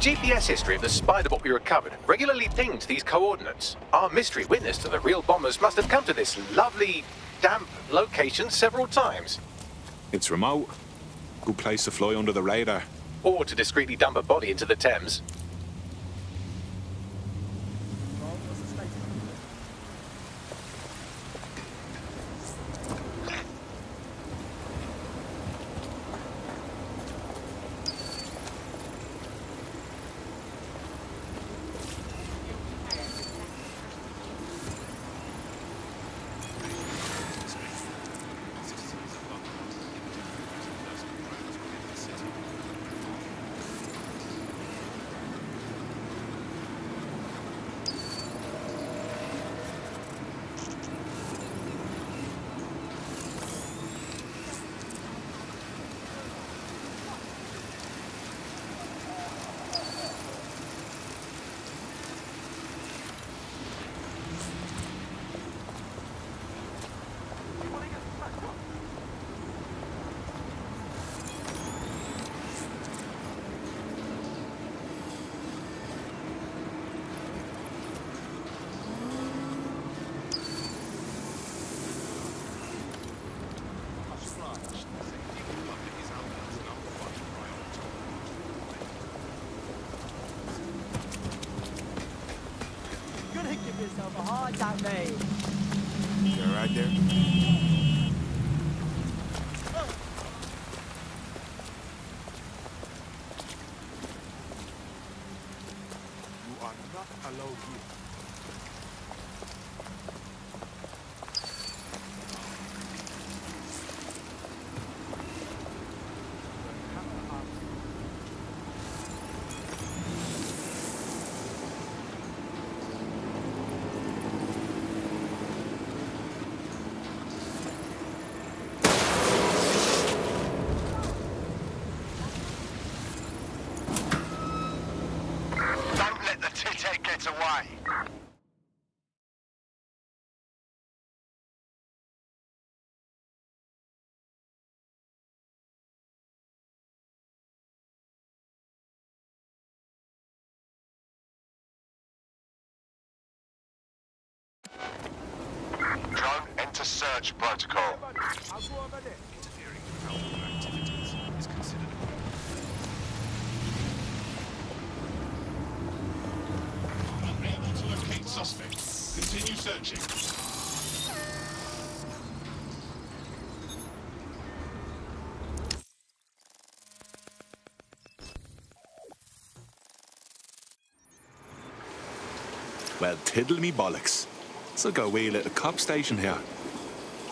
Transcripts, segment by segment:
GPS history of the spider bot we recovered regularly pinged these coordinates. Our mystery witness to the real bombers must have come to this lovely, damp location several times. It's remote. Good place to fly under the radar. Or to discreetly dump a body into the Thames. Yourself a heart attack, mate. You all right there? You are not allowed here. Get away. Drone, enter search protocol. Interfering with outdoor activities is considered unable to locate suspect. Continue searching. Well, tiddle me bollocks. It's like a wee little cop station here.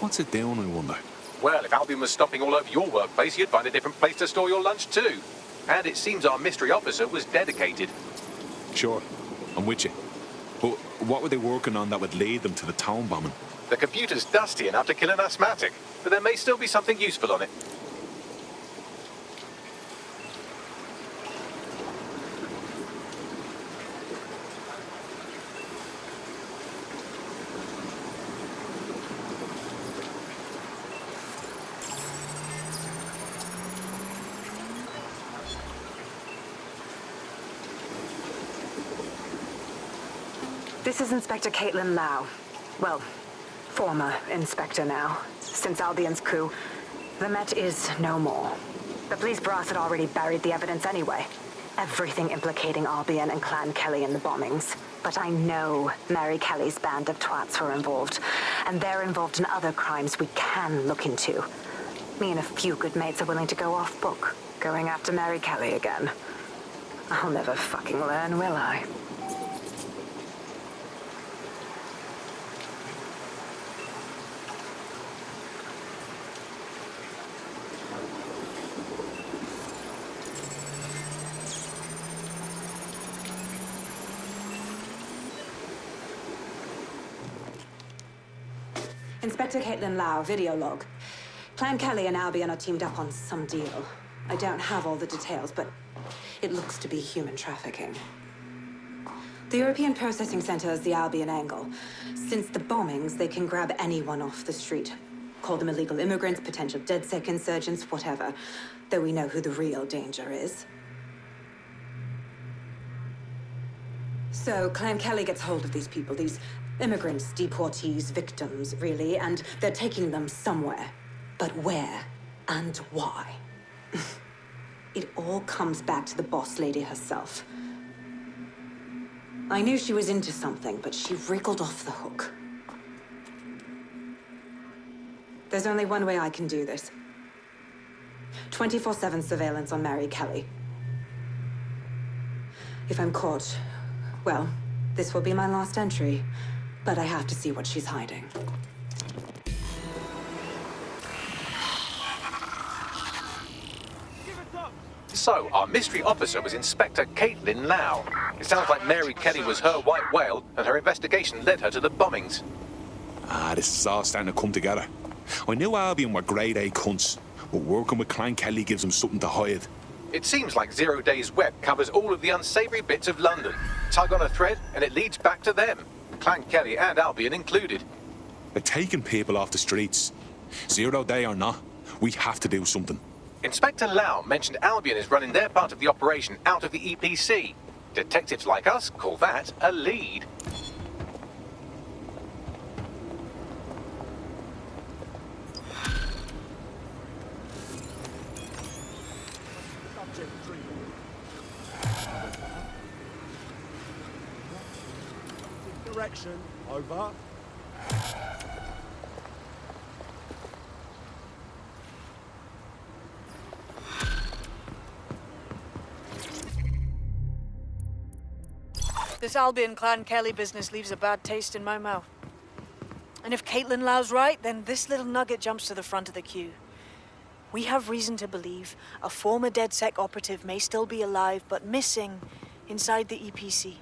What's it doing, I wonder? Well, if Albion was stopping all over your workplace, you'd find a different place to store your lunch too. And it seems our mystery officer was dedicated. Sure, I'm with you. But what were they working on that would lead them to the town bombing? The computer's dusty enough to kill an asthmatic, but there may still be something useful on it. This is Inspector Caitlin Lau. Well, former inspector now. Since Albion's coup, the Met is no more. The police brass had already buried the evidence anyway. Everything implicating Albion and Clan Kelly in the bombings. But I know Mary Kelly's band of twats were involved, and they're involved in other crimes we can look into. Me and a few good mates are willing to go off book, going after Mary Kelly again. I'll never fucking learn, will I? Inspector Caitlin Lau, video log. Clan Kelly and Albion are teamed up on some deal. I don't have all the details, but it looks to be human trafficking. The European Processing Center is the Albion angle. Since the bombings, they can grab anyone off the street. Call them illegal immigrants, potential DedSec insurgents, whatever. Though we know who the real danger is. So, Clan Kelly gets hold of these people, these immigrants, deportees, victims, really, and they're taking them somewhere. But where and why? It all comes back to the boss lady herself. I knew she was into something, but she wriggled off the hook. There's only one way I can do this. 24/7 surveillance on Mary Kelly. If I'm caught, well, this will be my last entry. But I have to see what she's hiding. So, our mystery officer was Inspector Caitlin Lau. It sounds like Mary Kelly was her white whale, and her investigation led her to the bombings. Ah, this is all starting to come together. I knew Albion were grade A cunts, but working with Clan Kelly gives them something to hide. It seems like 0 Days Web covers all of the unsavory bits of London. Tug on a thread, and it leads back to them. Clan Kelly and Albion included. They're taking people off the streets. 0 Day or not, we have to do something. Inspector Lau mentioned Albion is running their part of the operation out of the EPC. Detectives like us call that a lead. Direction, over. This Albion Clan Kelly business leaves a bad taste in my mouth. And if Caitlin Lau's right, then this little nugget jumps to the front of the queue. We have reason to believe a former DedSec operative may still be alive, but missing inside the EPC.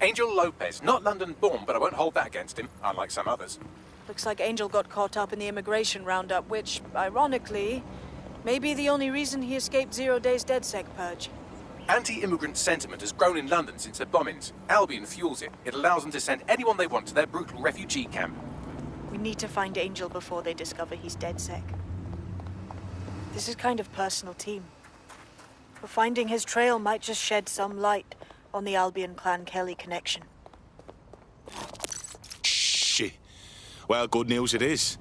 Angel Lopez, not London-born, but I won't hold that against him, unlike some others. Looks like Angel got caught up in the immigration roundup, which, ironically, may be the only reason he escaped 0 Days DedSec purge. Anti-immigrant sentiment has grown in London since the bombings. Albion fuels it. It allows them to send anyone they want to their brutal refugee camp. We need to find Angel before they discover he's DedSec. This is kind of personal team. But finding his trail might just shed some light on the Albion Clan Kelly connection. Shit. Well, good news it is.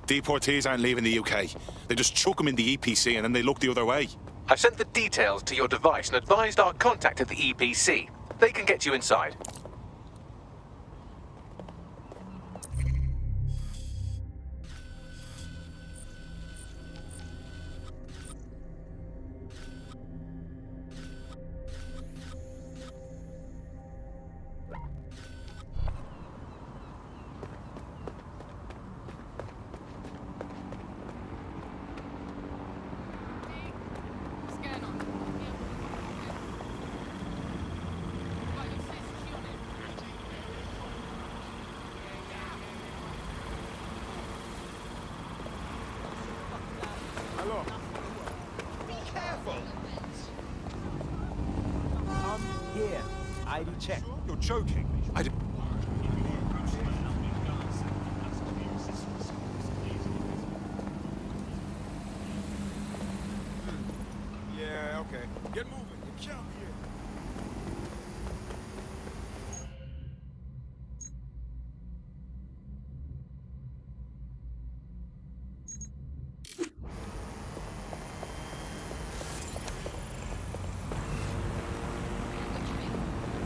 Deportees aren't leaving the UK. They just chuck them in the EPC and then they look the other way. I've sent the details to your device and advised our contact at the EPC. They can get you inside. Here, ID check. You're joking. I did... Yeah, okay. Get moving. Get out of here.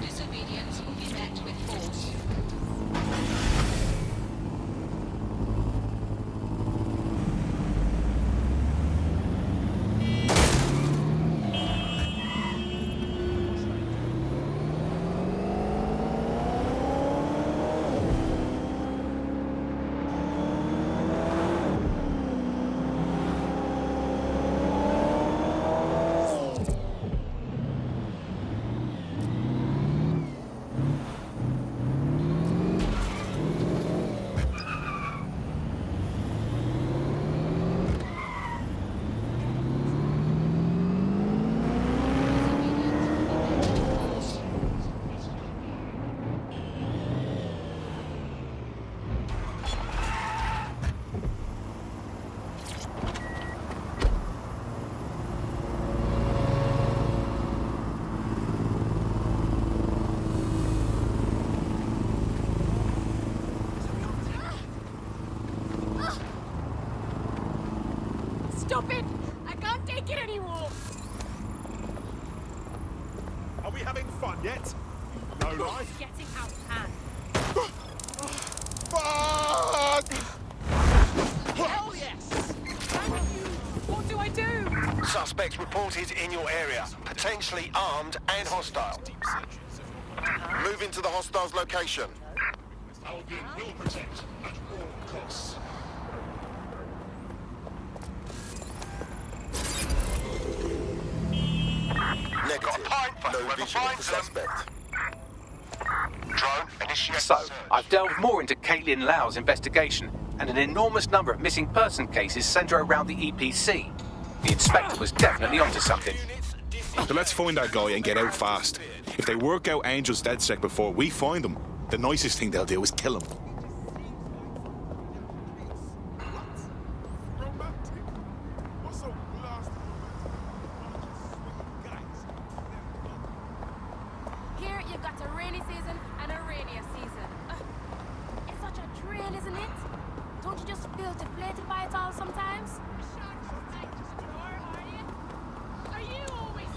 Disobedience will be met with force. Stop it! I can't take it anymore! Are we having fun yet? No life? Getting out of hand. Fuck! Hell yes! Thank you! What do I do? Suspects reported in your area. Potentially armed and hostile. Move into the hostile's location. Albion will protect at all costs. Negative. No vision of the suspect. Drone, initiate So, search. I've delved more into Caitlin Lau's investigation, and an enormous number of missing person cases centre around the EPC. The inspector was definitely onto something. So let's find that guy and get out fast. If they work out Angel's DedSec before we find them, the nicest thing they'll do is kill him. Romantic? What's so blasted? Here you've got a rainy season and a rainier season. It's such a drain, isn't it? Don't you just feel deflated by it all sometimes? Are you always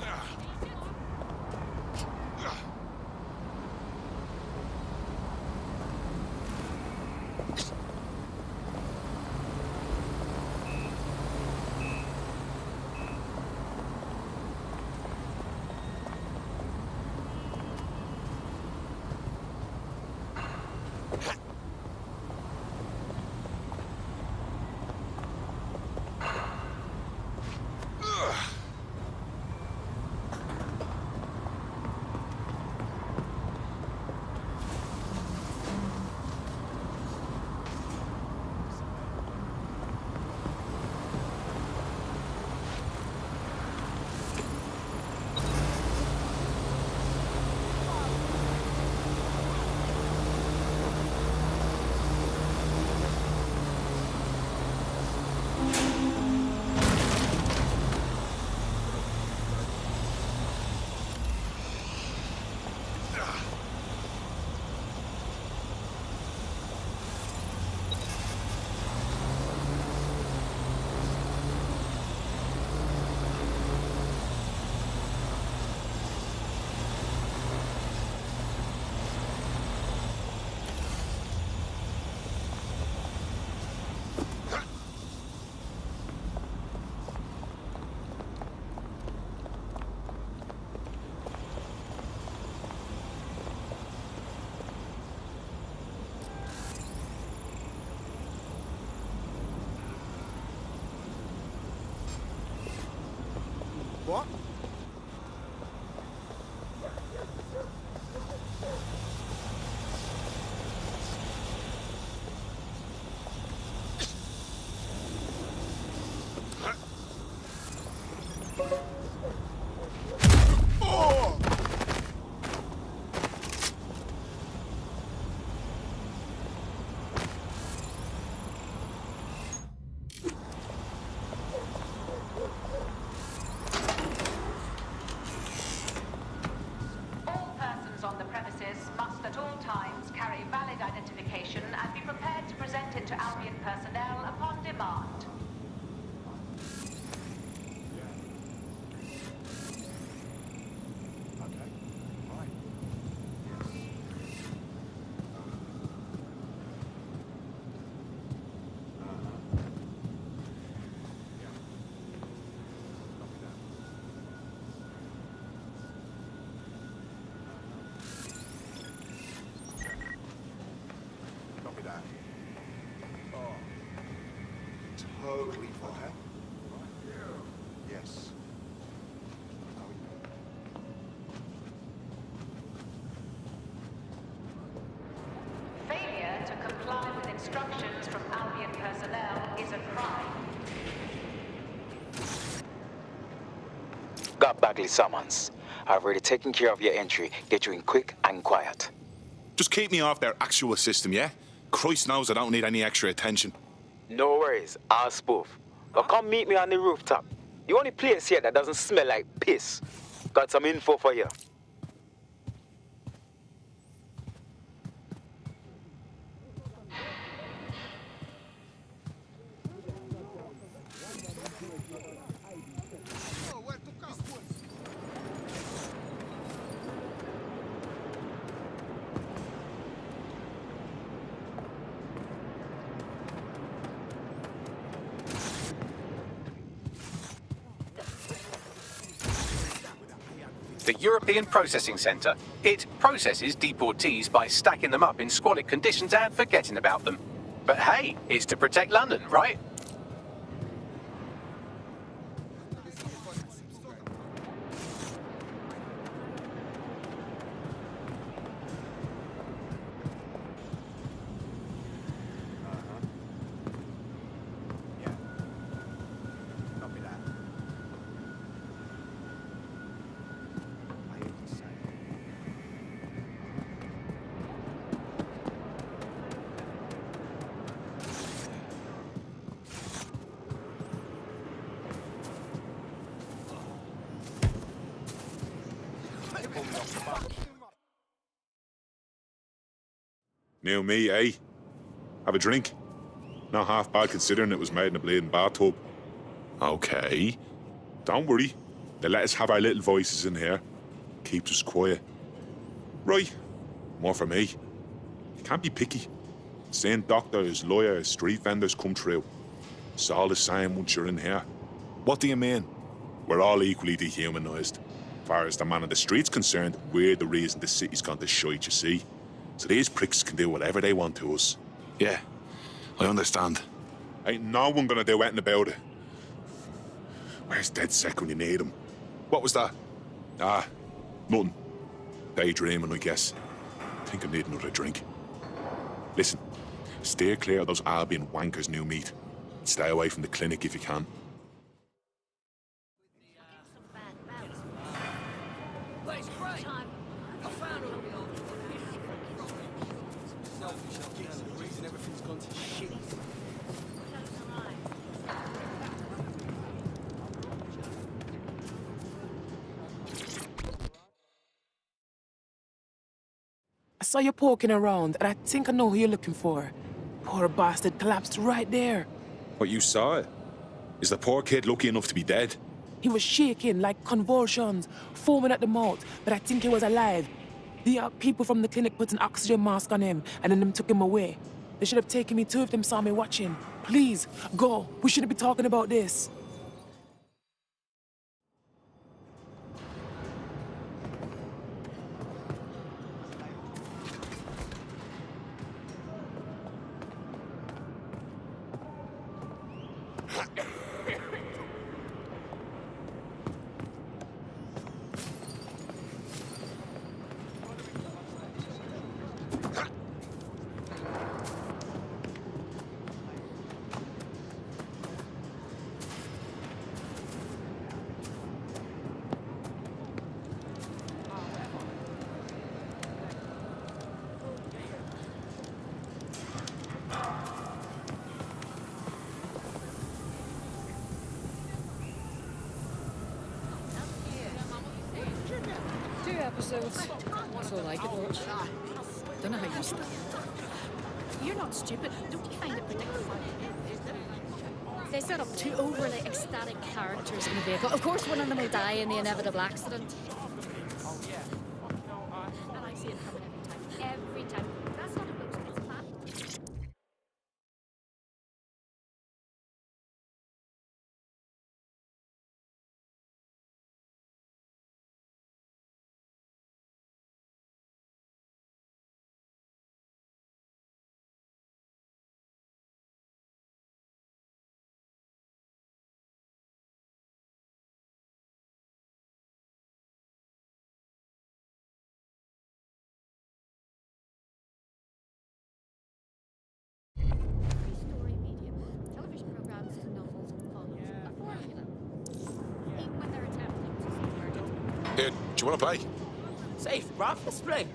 What? All persons on the premises must at all times carry valid identification and be prepared to present it to Albion personnel upon demand. Okay. Right. Copy that. Oh. Totally fine. Okay. Right. Yes. Failure to comply with instructions from Albion personnel is a crime. Got Bagley summons. I've already taken care of your entry. Get you in quick and quiet. Just keep me off their actual system, yeah? Christ knows I don't need any extra attention. No worries, I'll spoof. But come meet me on the rooftop. The only place here that doesn't smell like piss. Got some info for you. the European Processing Centre. It processes deportees by stacking them up in squalid conditions and forgetting about them. But hey, it's to protect London, right? New me, eh? Have a drink? Not half bad considering it was made in a bleeding bathtub. Okay. Don't worry. They let us have our little voices in here. Keeps us quiet. Right. More for me. You can't be picky. Seeing doctors, lawyers, street vendors come through. It's all the same once you're in here. What do you mean? We're all equally dehumanised. As far as the man on the street's concerned, we're the reason the city's gone to shite, you see. So these pricks can do whatever they want to us. Yeah, I understand. Ain't no one gonna do anything about it. Where's DedSec when you need him? What was that? Ah, nothing. Daydreaming, I guess. Think I need another drink. Listen, steer clear of those Albion wankers, new meat. Stay away from the clinic if you can. I saw you poking around, and I think I know who you're looking for. Poor bastard collapsed right there. What, you saw it? Is the poor kid lucky enough to be dead? He was shaking like convulsions, foaming at the mouth, but I think he was alive. The people from the clinic put an oxygen mask on him, and then them took him away. They should have taken me too if them saw me watching. Please, go. We shouldn't be talking about this. Episodes. That's all I could watch. Don't know how you stand. You're not stupid. Don't you find it particularly funny? They set up two overly ecstatic characters in the vehicle. Of course, one of them will die in the inevitable accident. And I see it coming every time. Every time. That's not a boost. It's a fact. Here, do you want to play? Safe, bruv. Let's play.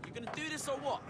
You gonna do this or what?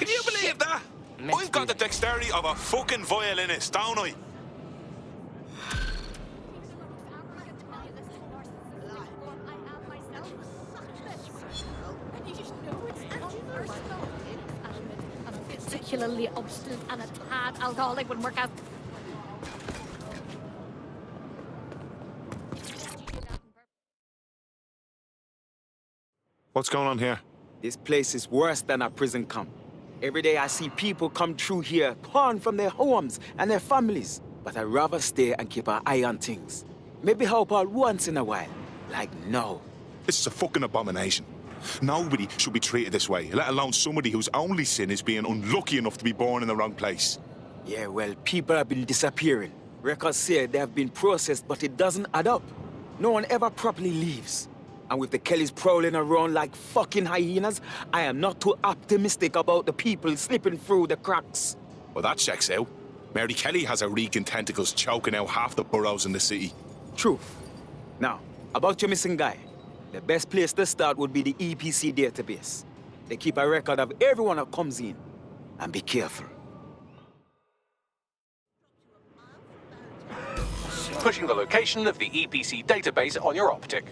Can you believe that? I've got the dexterity of a fucking violinist, don't I? Particularly obstinate and a tad alcoholic wouldn't work out. What's going on here? This place is worse than a prison camp. Every day I see people come through here, torn from their homes and their families. But I'd rather stay and keep an eye on things. Maybe help out once in a while. Like now. This is a fucking abomination. Nobody should be treated this way, let alone somebody whose only sin is being unlucky enough to be born in the wrong place. Yeah, well, people have been disappearing. Records say they have been processed, but it doesn't add up. No one ever properly leaves. And with the Kellys prowling around like fucking hyenas, I am not too optimistic about the people slipping through the cracks. Well, that checks out. Mary Kelly has her reeking tentacles choking out half the boroughs in the city. Truth. Now, about your missing guy. The best place to start would be the EPC database. They keep a record of everyone that comes in. And be careful. Pushing the location of the EPC database on your optic.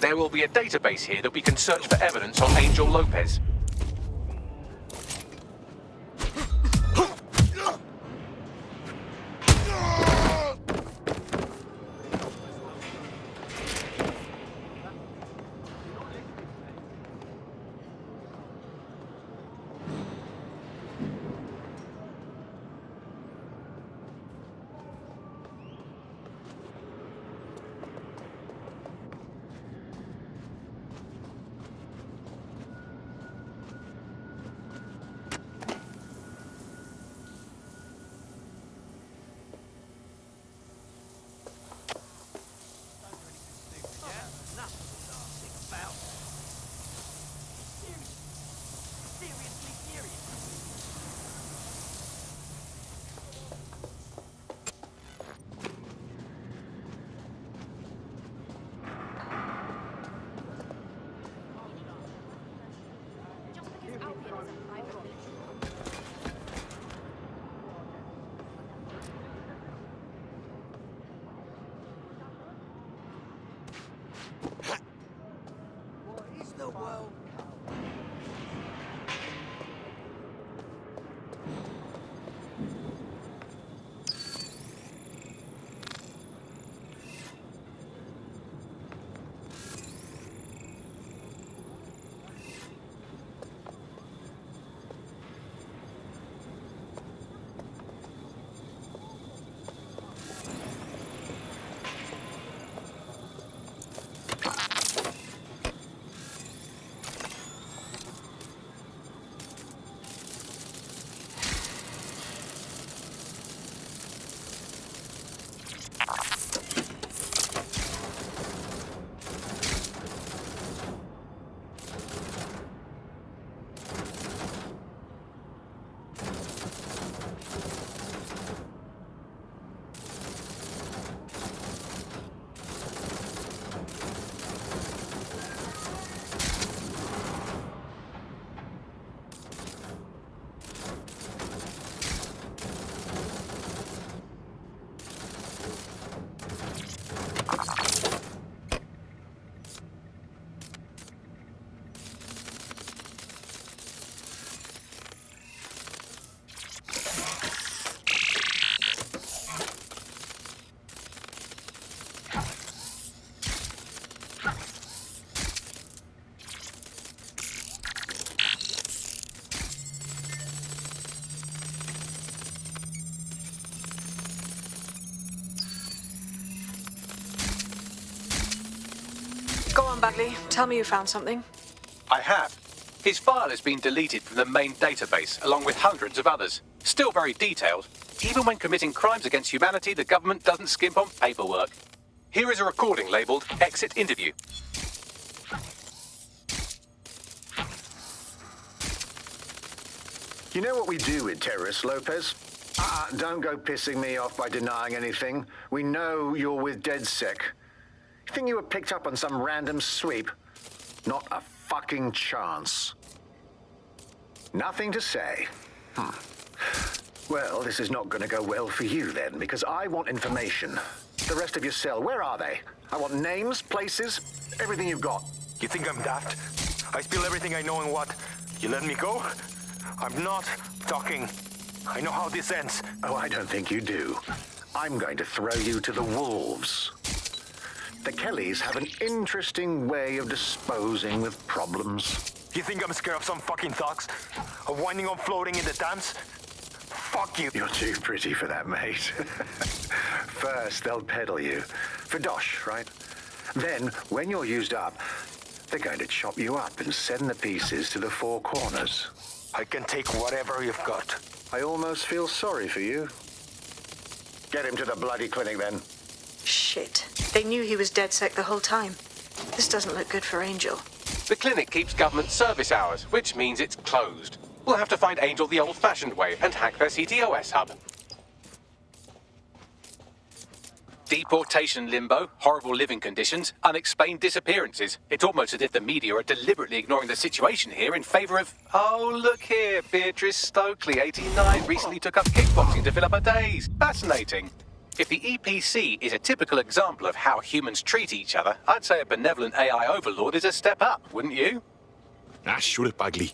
There will be a database here that we can search for evidence on Angel Lopez. Go on, Bagley. Tell me you found something. I have. His file has been deleted from the main database, along with hundreds of others. Still very detailed. Even when committing crimes against humanity, the government doesn't skimp on paperwork. Here is a recording labelled Exit Interview. You know what we do with terrorists, Lopez? Don't go pissing me off by denying anything. We know you're with DedSec. You think you were picked up on some random sweep? Not a fucking chance. Nothing to say. Well, this is not going to go well for you then, because I want information. The rest of your cell, where are they? I want names, places, everything you've got. You think I'm daft? I spill everything I know and what? You let me go? I'm not talking. I know how this ends. Oh, I don't think you do. I'm going to throw you to the wolves. The Kellys have an interesting way of disposing with problems. You think I'm scared of some fucking thugs? Of winding up floating in the dams? Fuck you. You're too pretty for that, mate. First, they'll peddle you. For dosh, right? Then, when you're used up, they're going to chop you up and send the pieces to the four corners. I can take whatever you've got. I almost feel sorry for you. Get him to the bloody clinic, then. Shit. They knew he was DedSec the whole time. This doesn't look good for Angel. The clinic keeps government service hours, which means it's closed. We'll have to find Angel the old-fashioned way and hack their CTOS hub. Deportation limbo, horrible living conditions, unexplained disappearances. It's almost as if the media are deliberately ignoring the situation here in favour of... Oh, look here, Beatrice Stokely, 89, recently took up kickboxing to fill up her days. Fascinating. If the EPC is a typical example of how humans treat each other, I'd say a benevolent AI overlord is a step up, wouldn't you? Shut it, Bagley.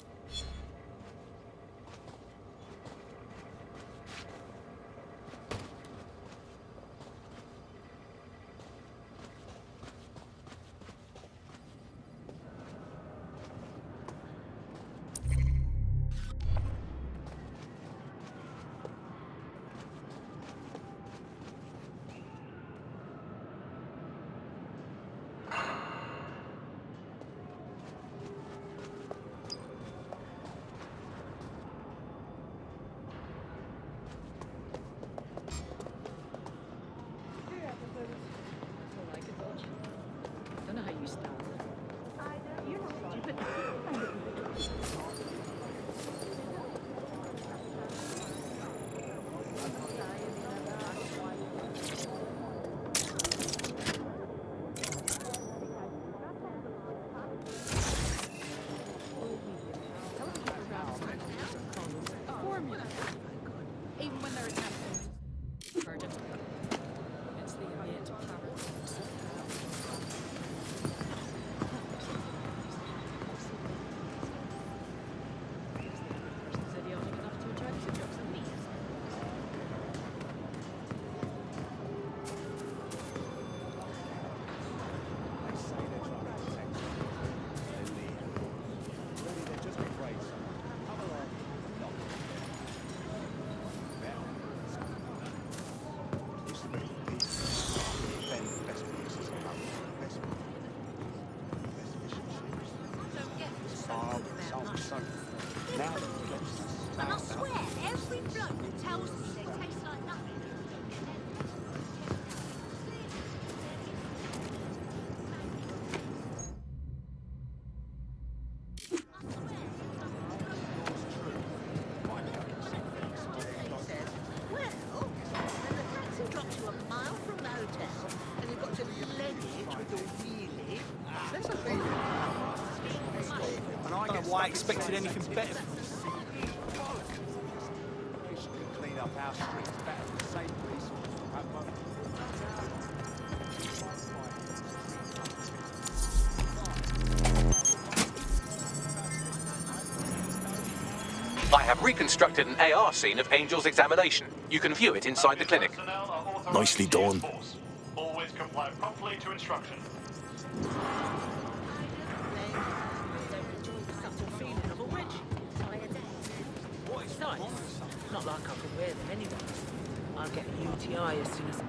And I swear, every bloke tells me they taste like nothing. I expected anything better. Clean up our streets better than Sainsbury's. I have reconstructed an AR scene of Angel's examination. You can view it inside the clinic. Nicely done. Always comply promptly to instruction. Not like I could wear them anyway. I'll get a UTI as soon as...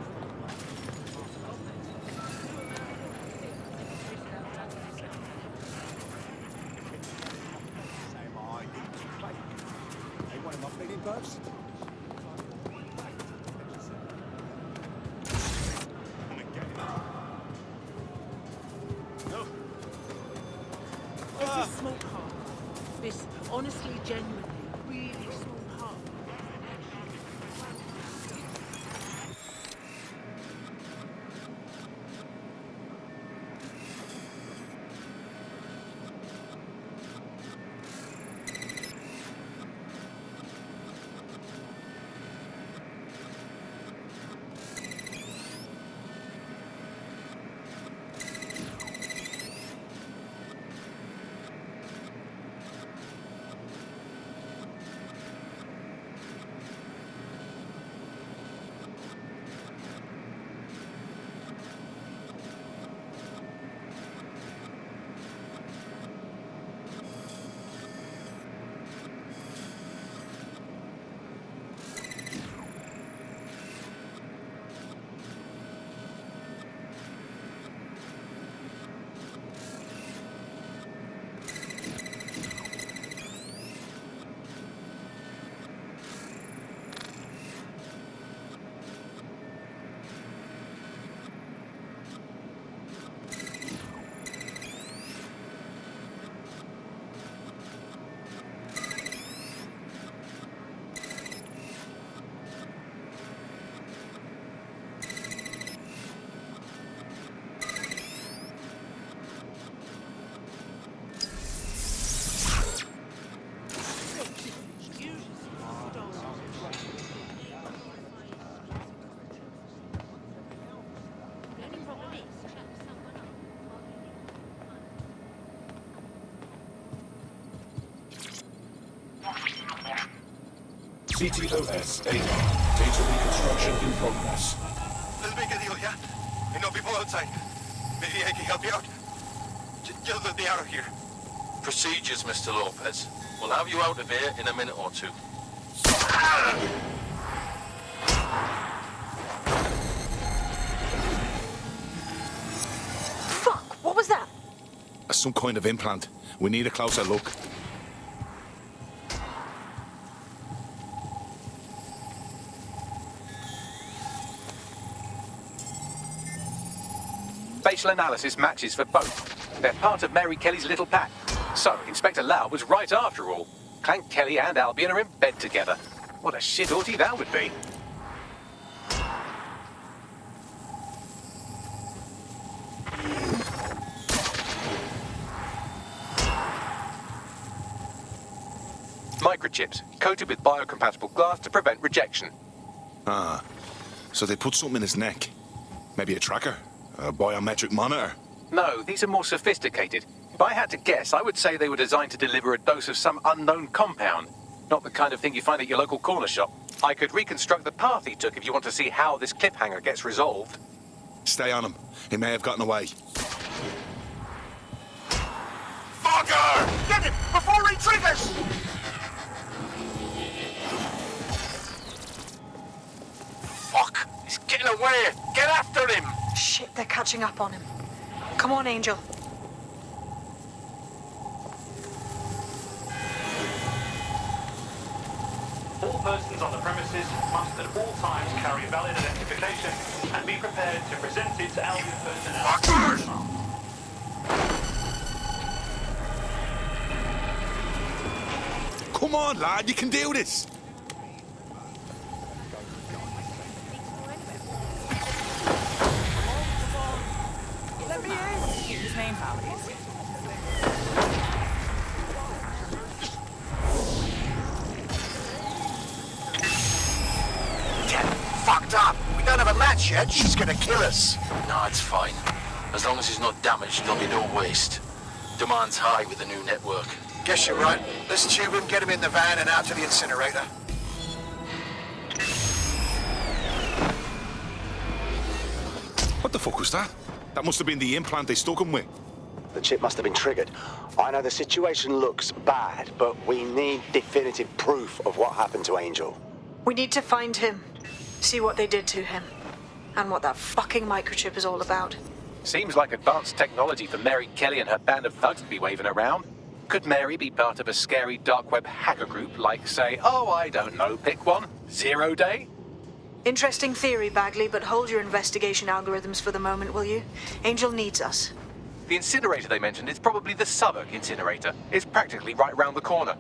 a small part. This, honestly, genuinely, really small part. CTOS AR. Data reconstruction in progress. Let's make a deal, yeah? I know people outside. Maybe I can help you out. Just let me out of here. Procedures, Mr. Lopez. We'll have you out of here in a minute or two. Fuck! What was that? Some kind of implant. We need a closer look. Facial analysis matches for both. They're part of Mary Kelly's little pack. So, Inspector Lau was right after all. Clank Kelly and Albion are in bed together. What a shit orgy that would be. Microchips, coated with biocompatible glass to prevent rejection. Ah, so they put something in his neck. Maybe a tracker? A biometric monitor? No, these are more sophisticated. If I had to guess, I would say they were designed to deliver a dose of some unknown compound. Not the kind of thing you find at your local corner shop. I could reconstruct the path he took if you want to see how this cliffhanger gets resolved. Stay on him. He may have gotten away. Fucker! Get him before he triggers! Fuck! He's getting away! Get after him! Shit, they're catching up on him. Come on, Angel. All persons on the premises must at all times carry valid identification and be prepared to present it to Albion personnel. Come on, lad, you can do this! Let me in! His name, Howdy. Fucked up! We don't have a match yet. She's gonna kill us. No, it's fine. As long as he's not damaged, there'll be no waste. Demand's high with the new network. Guess you're right. Let's tube him, get him in the van and out to the incinerator. What the fuck was that? That must have been the implant they stuck him with. The chip must have been triggered. I know the situation looks bad, but we need definitive proof of what happened to Angel. We need to find him, see what they did to him, and what that fucking microchip is all about. Seems like advanced technology for Mary Kelly and her band of thugs to be waving around. Could Mary be part of a scary dark web hacker group like, say, oh, I don't know, pick one, 0 Day? Interesting theory, Bagley, but hold your investigation algorithms for the moment, will you? Angel needs us. The incinerator they mentioned is probably the Southwark incinerator. It's practically right round the corner.